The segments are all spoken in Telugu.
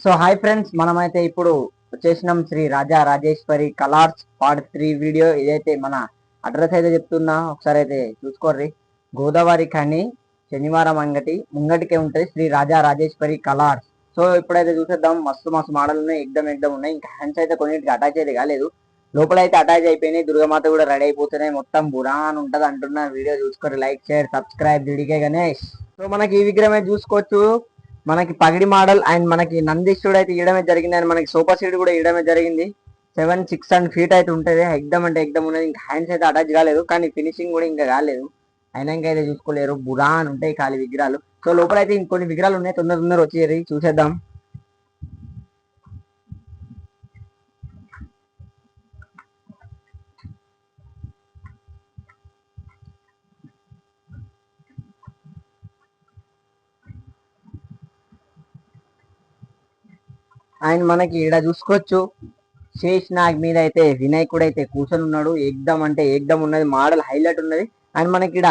సో హాయ్ ఫ్రెండ్స్, మనమైతే ఇప్పుడు వచ్చేసినాం Shri Raja Rajeshwari colours part 3 video. ఇదైతే మన అడ్రస్ అయితే చెప్తున్నా, ఒకసారి అయితే చూసుకోర్రి. గోదావరి కానీ శనివారం అంగటి ముంగటికే ఉంటుంది శ్రీ రాజా రాజేశ్వరి కలర్స్. సో ఇప్పుడైతే చూసేద్దాం. మస్తు మస్తు మోడల్ ఉన్నాయి, ఎగ్దమ్ ఉన్నాయి. ఇంకా హ్యాండ్స్ అయితే కొన్నిటికి అటాచ్ అయితే కాలేదు, లోపల అయితే అటాచ్ అయిపోయినాయి. దుర్గమాత కూడా రెడీ అయిపోతున్నాయి. మొత్తం బురాన్ ఉంటది అంటున్న వీడియో చూసుకోండి. లైక్ షేర్ సబ్స్క్రైబ్ దిడికే గణేష్. సో మనకి ఈ విగ్రహం అయితే చూసుకోవచ్చు. మనకి పగిడి మోడల్ అండ్ మనకి నందీశ్వరుడు అయితే ఇయడమే జరిగింది. అండ్ మనకి సోఫా సీట్ కూడా ఇయడమే జరిగింది. 7-6 ఫీట్ అయితే ఉంటుంది. ఎగ్దమ్ అంటే ఎగ్దమ్ ఉన్నది. ఇంకా హ్యాండ్స్ అయితే అటాచ్ కాలేదు, కానీ ఫినిషింగ్ కూడా ఇంకా కాలేదు. అయినాక అయితే చూసుకోలేరు, బురాన్ ఉంటాయి ఖాళీ విగ్రహాలు. సో లోపల అయితే ఇంకొన్ని విగ్రహాలు ఉన్నాయి. తొందర వచ్చి చూసేద్దాం. అండ్ మనకి ఇక్కడ చూసుకోవచ్చు, శేష్ నాగ్ మీద అయితే వినాయకుడు అయితే కూర్చొని ఉన్నాడు. ఎగ్దమ్ అంటే ఎగ్దమ్ ఉన్నది, మోడల్ హైలైట్ ఉన్నది. అండ్ మనకి ఇక్కడ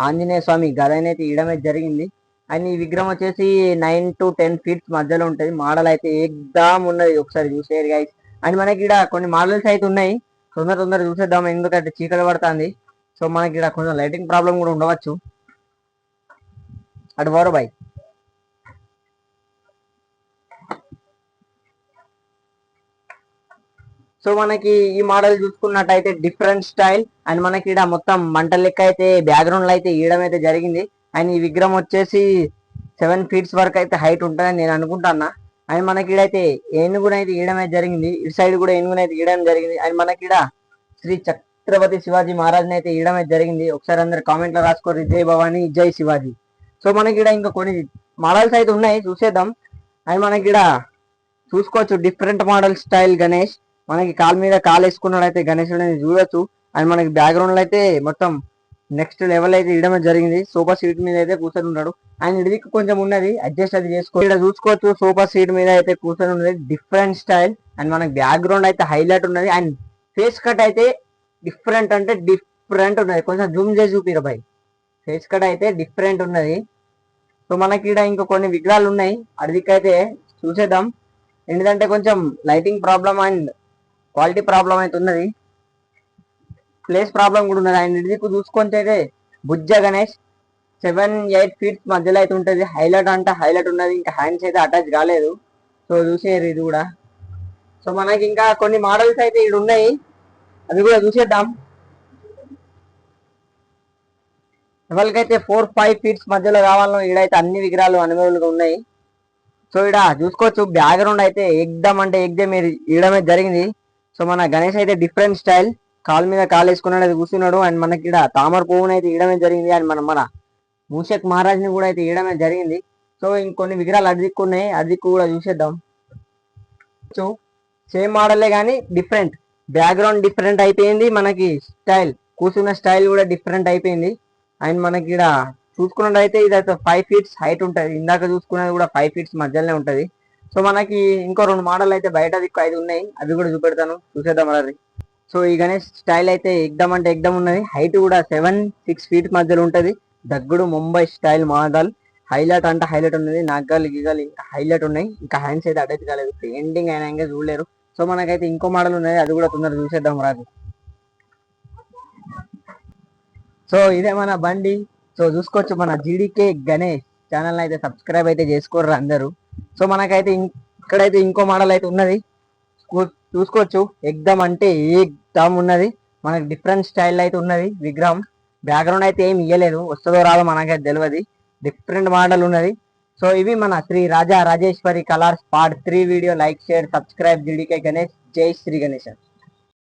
ఆంజనేయ స్వామి గదనైతే ఇయడమే జరిగింది. అండ్ ఈ విగ్రహం వచ్చేసి 9 to 10 ఫీట్స్ మధ్యలో ఉంటుంది. మోడల్ అయితే ఎగ్దమ్ ఉన్నది, ఒకసారి చూసేది గైస్. అండ్ మనకి ఇక్కడ కొన్ని మోడల్స్ అయితే ఉన్నాయి. తొందర చూసేద్దాం, ఎందుకంటే చీకటి పడుతుంది. సో మనకి ఇక్కడ కొంచెం లైటింగ్ ప్రాబ్లం కూడా ఉండవచ్చు. అటు వరకు బాయ్. సో మనకి ఈ మోడల్ చూసుకున్నట్టయితే డిఫరెంట్ స్టైల్. అండ్ మనకి ఇక్కడ మొత్తం మంటల లెక్క అయితే బ్యాక్గ్రౌండ్ లో అయితే ఇయడం అయితే జరిగింది. అండ్ ఈ విగ్రహం వచ్చేసి 7 ఫీట్స్ వరకు అయితే హైట్ ఉంటుందని నేను అనుకుంటున్నా. అండ్ మనకి ఇడైతే ఏనుగుని అయితే ఇయడం అయితే జరిగింది. ఇటు సైడ్ కూడా ఏనుగుని అయితే ఇయడం జరిగింది. అండ్ మనకి ఇక్కడ శ్రీ ఛత్రపతి శివాజీ మహారాజ్ని అయితే ఇయడం అయితే జరిగింది. ఒకసారి అందరు కామెంట్ లో రాసుకోరు, జై భవానీ జై శివాజీ. సో మనకి ఇక్కడ ఇంకా కొన్ని మోడల్స్ అయితే ఉన్నాయి, చూసేద్దాం. అండ్ మనకి ఇక్కడ చూసుకోవచ్చు డిఫరెంట్ మోడల్ స్టైల్ గణేష్. మనకి కాలు మీద కాలు వేసుకున్నాడు అయితే గణేశుడు అనేది చూడొచ్చు. అండ్ మనకి బ్యాక్గ్రౌండ్ లో అయితే మొత్తం నెక్స్ట్ లెవెల్ అయితే ఇవ్వడమే జరిగింది. సోఫా సీట్ మీద అయితే కూర్చొని ఉన్నాడు. అండ్ ఇది కొంచెం ఉన్నది, అడ్జస్ట్ అది చేసుకో. ఇక్కడ చూసుకోవచ్చు, సోఫా సీట్ మీద అయితే కూర్చొని ఉన్నది, డిఫరెంట్ స్టైల్. అండ్ మనకి బ్యాక్గ్రౌండ్ అయితే హైలైట్ ఉన్నది. అండ్ ఫేస్ కట్ అయితే డిఫరెంట్ అంటే డిఫరెంట్ ఉన్నది. కొంచెం జూమ్ చేసి చూపిరు బాయ్. ఫేస్ కట్ అయితే డిఫరెంట్ ఉన్నది. సో మనకి ఇక్కడ ఇంకా కొన్ని విగ్రహాలు ఉన్నాయి, అడిదికైతే చూసేద్దాం. ఎందుకంటే కొంచెం lighting problem and quality problem అయితే ఉన్నది, ప్లేస్ ప్రాబ్లం కూడా ఉన్నది. అండ్ ఇది చూసుకుంటే అయితే బుజ్జ గణేష్ 7-8 ఫీట్స్ మధ్యలో అయితే ఉంటుంది. హైలైట్ అంటే హైలైట్ ఉన్నది. ఇంకా హ్యాండ్స్ అయితే అటాచ్ కాలేదు. సో చూసేరు ఇది కూడా. సో మనకి ఇంకా కొన్ని మోడల్స్ అయితే ఇక్కడ ఉన్నాయి, అవి కూడా చూసేద్దాం. ఎవరికైతే 4-5 ఫీట్స్ మధ్యలో కావాలో ఈడైతే అన్ని విగ్రహాలు అవైలబుల్గా ఉన్నాయి. సో ఇక్కడ చూసుకోవచ్చు, బ్యాక్గ్రౌండ్ అయితే ఎగ్దమ్ అంటే ఎగ్దమ్ ఇయడమే జరిగింది. సో మన గణేష్ అయితే డిఫరెంట్ స్టైల్, కాలు మీద కాలు వేసుకున్నాడు అయితే కూర్చున్నాడు. అండ్ మనకి ఇక్కడ తామర పువ్వుని అయితే ఇయడమే జరిగింది. అండ్ మన మూషక్ మహారాజ్ని కూడా అయితే ఇయడమే జరిగింది. సో ఇంకొన్ని విగ్రహాలు అడిదిక్కున్నాయి, అడిదిక్కు కూడా చూసేద్దాం. సో సేమ్ మోడలే కానీ డిఫరెంట్, బ్యాక్గ్రౌండ్ డిఫరెంట్ అయిపోయింది. మనకి స్టైల్, కూర్చున్న స్టైల్ కూడా డిఫరెంట్ అయిపోయింది. అండ్ మనకి ఇక్కడ చూసుకున్నట్టయితే ఇది అయితే 5 ఫీట్స్ హైట్ ఉంటుంది. ఇందాక చూసుకున్నది కూడా 5 ఫీట్స్ మధ్యలోనే ఉంటుంది. సో మనకి ఇంకో 2 మోడల్ అయితే బయట దిక్కు 5 ఉన్నాయి, అవి కూడా చూపెడతాను, చూసేద్దాం మరి. సో ఈ గణేష్ స్టైల్ అయితే ఎగ్దమ్ అంటే ఎగ్దమ్ ఉన్నది. హైట్ కూడా 7-6 ఫీట్ మధ్యలో ఉంటుంది. దగ్గుడు ముంబై స్టైల్ మోడల్, హైలైట్ అంటే హైలైట్ ఉన్నది. నగ్గలు గిగలు ఇంకా హైలైట్ ఉన్నాయి. ఇంకా హ్యాండ్స్ అయితే అటైతే కాలేదు, పెయింటింగ్ అయినా చూడలేరు. సో మనకైతే ఇంకో మోడల్ ఉన్నది, అది కూడా తొందరగా చూసేద్దాం రాదు. సో ఇదే మన బండి. సో చూసుకోవచ్చు, మన జీడీకే గణేష్ ఛానల్ అయితే సబ్స్క్రైబ్ అయితే చేసుకోర్రు అందరూ. సో మనకైతే ఇక్కడైతే ఇంకో మోడల్ అయితే ఉన్నది, చూసుకోవచ్చు. ఎగ్దమ్ అంటే ఎగ్దమ్ ఉన్నది. మనకి డిఫరెంట్ స్టైల్ అయితే ఉన్నది విగ్రహం. బ్యాక్గ్రౌండ్ అయితే ఏమి ఇయ్యలేదు, వస్తుందో రాదో మనకైతే తెలియదు. డిఫరెంట్ మోడల్ ఉన్నది. సో ఇవి మన Shri Raja Rajeshwari colours part 3 video. Like share subscribe GDK Ganesh. జై శ్రీ గణేష్.